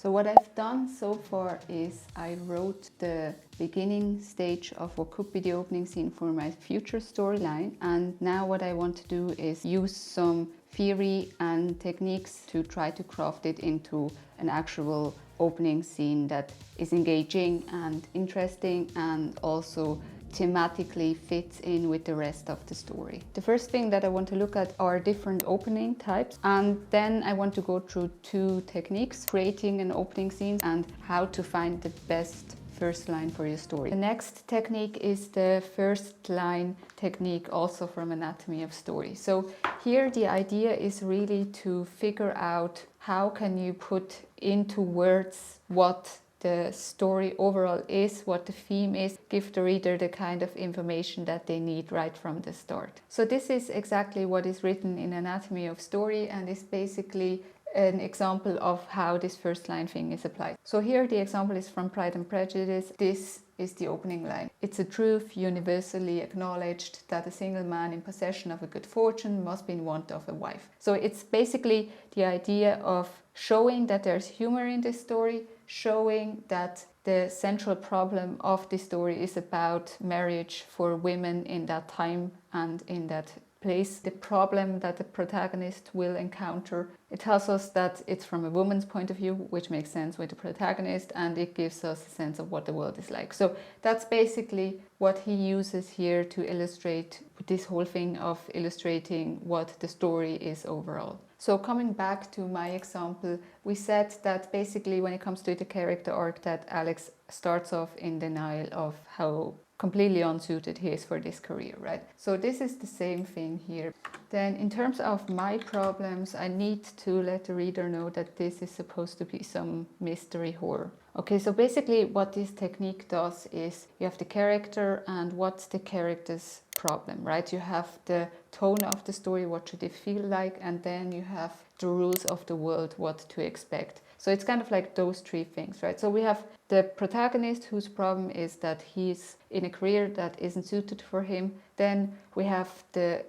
So what I've done so far is I wrote the beginning stage of what could be the opening scene for my future storyline, and now what I want to do is use some theory and techniques to try to craft it into an actual opening scene that is engaging and interesting and also thematically fits in with the rest of the story. The first thing that I want to look at are different opening types, and then I want to go through two techniques: creating an opening scene and how to find the best first line for your story. The next technique is the first line technique, also from Anatomy of Story. So here the idea is really to figure out how can you put into words what the story overall is, what the theme is, give the reader the kind of information that they need right from the start. So this is exactly what is written in Anatomy of Story and is basically an example of how this first line thing is applied. So here the example is from Pride and Prejudice. This is the opening line. It's a truth universally acknowledged that a single man in possession of a good fortune must be in want of a wife. So it's basically the idea of showing that there's humor in this story, showing that the central problem of this story is about marriage for women in that time and in that place, the problem that the protagonist will encounter. It tells us that it's from a woman's point of view, which makes sense with the protagonist, and it gives us a sense of what the world is like. So that's basically what he uses here to illustrate this whole thing of illustrating what the story is overall. So coming back to my example, we said that basically when it comes to the character arc, that Alex starts off in denial of how completely unsuited he is for this career, right? So this is the same thing here. Then in terms of my problems, I need to let the reader know that this is supposed to be some mystery horror. Okay, so basically what this technique does is you have the character and what's the character's problem, right? You have the tone of the story, what should it feel like, and then you have the rules of the world, what to expect. So it's kind of like those three things, right? So we have the protagonist whose problem is that he's in a career that isn't suited for him. Then we have the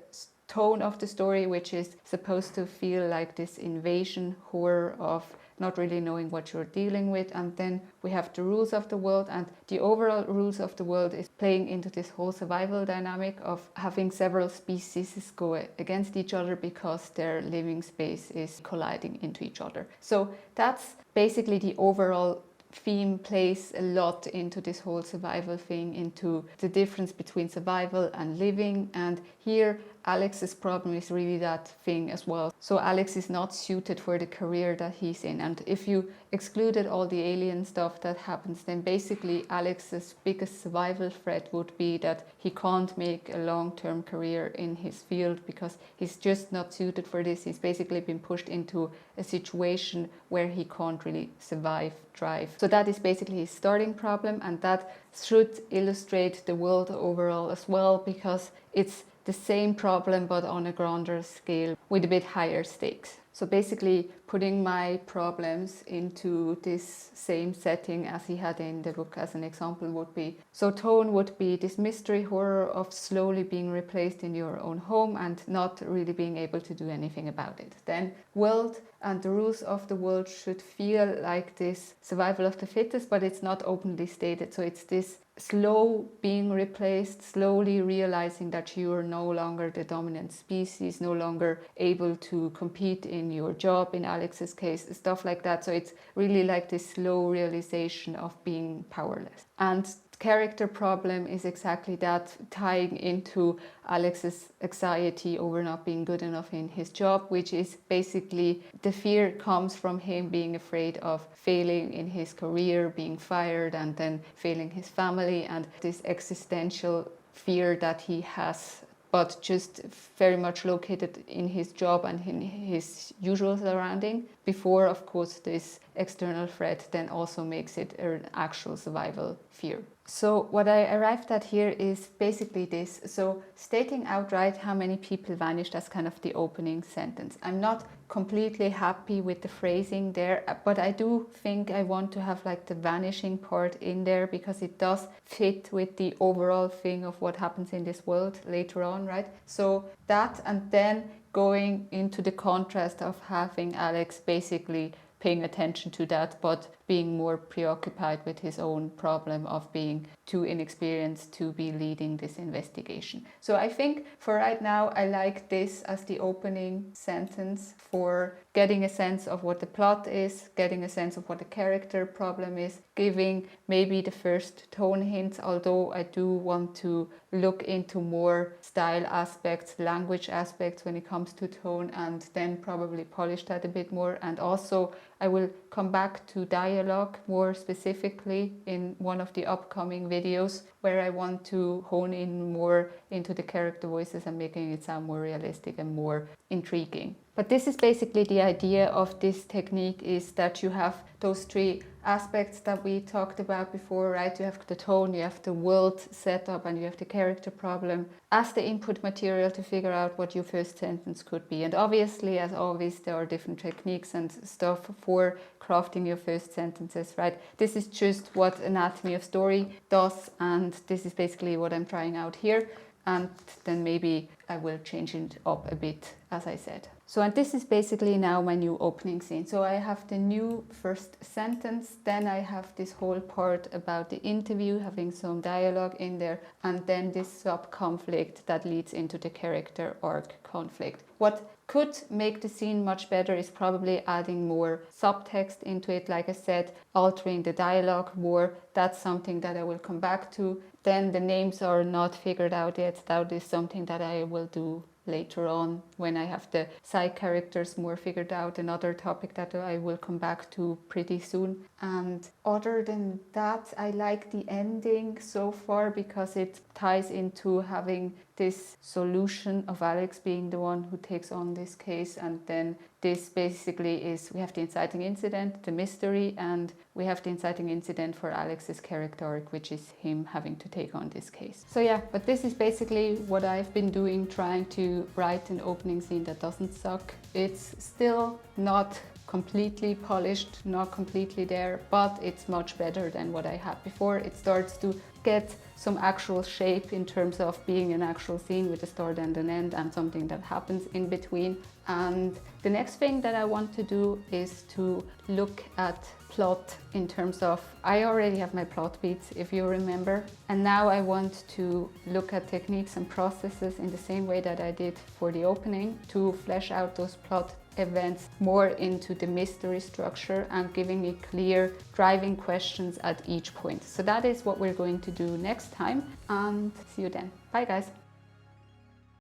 tone of the story, which is supposed to feel like this invasion horror of not really knowing what you're dealing with. And then we have the rules of the world, and the overall rules of the world is playing into this whole survival dynamic of having several species go against each other because their living space is colliding into each other. So that's basically the overall theme, plays a lot into this whole survival thing, into the difference between survival and living. And here Alex's problem is really that thing as well. So Alex is not suited for the career that he's in, and if you excluded all the alien stuff that happens, then basically Alex's biggest survival threat would be that he can't make a long-term career in his field because he's just not suited for this. He's basically been pushed into a situation where he can't really survive, thrive. So that is basically his starting problem, and that should illustrate the world overall as well, because it's the same problem but on a grander scale with a bit higher stakes. So basically putting my problems into this same setting as he had in the book as an example would be, so tone would be this mystery horror of slowly being replaced in your own home and not really being able to do anything about it. Then world and the rules of the world should feel like this survival of the fittest, but it's not openly stated. So it's this slow being replaced, slowly realizing that you are no longer the dominant species, no longer able to compete in your job, in Alex's case, stuff like that. So it's really like this slow realization of being powerless. And character problem is exactly that, tying into Alex's anxiety over not being good enough in his job, which is basically the fear comes from him being afraid of failing in his career, being fired, and then failing his family, and this existential fear that he has, but just very much located in his job and in his usual surrounding, before, of course, this external threat then also makes it an actual survival fear. So what I arrived at here is basically this. So stating outright how many people vanished as kind of the opening sentence. I'm not completely happy with the phrasing there, but I do think I want to have like the vanishing part in there because it does fit with the overall thing of what happens in this world later on, right? So that, and then going into the contrast of having Alex basically paying attention to that, but being more preoccupied with his own problem of being too inexperienced to be leading this investigation. So I think for right now, I like this as the opening sentence for getting a sense of what the plot is, getting a sense of what the character problem is, giving maybe the first tone hints, although I do want to look into more style aspects, language aspects when it comes to tone, and then probably polish that a bit more. And also I will come back to dialogue more specifically in one of the upcoming videos, where I want to hone in more into the character voices and making it sound more realistic and more intriguing. But this is basically the idea of this technique, is that you have those three aspects that we talked about before, right? You have the tone, you have the world setup, and you have the character problem as the input material to figure out what your first sentence could be. And obviously, as always, there are different techniques and stuff for crafting your first sentences, right? This is just what Anatomy of Story does, and this is basically what I'm trying out here. And then maybe I will change it up a bit, as I said. So, and this is basically now my new opening scene. So I have the new first sentence, then I have this whole part about the interview, having some dialogue in there, and then this sub-conflict that leads into the character arc conflict. What could make the scene much better is probably adding more subtext into it, like I said, altering the dialogue more. That's something that I will come back to. Then the names are not figured out yet. That is something that I will do later on when I have the side characters more figured out, another topic that I will come back to pretty soon. And other than that, I like the ending so far because it ties into having this solution of Alex being the one who takes on this case, and then this basically is, we have the inciting incident, the mystery, and we have the inciting incident for Alex's character arc, which is him having to take on this case. So yeah, but this is basically what I've been doing, trying to write an opening scene that doesn't suck. It's still not completely polished, not completely there, but it's much better than what I had before. It starts to get some actual shape in terms of being an actual scene with a start and an end and something that happens in between. And the next thing that I want to do is to look at plot in terms of, I already have my plot beats, if you remember, and now I want to look at techniques and processes in the same way that I did for the opening to flesh out those plot events more into the mystery structure and giving me clear driving questions at each point. So that is what we're going to do next time, and see you then. Bye guys.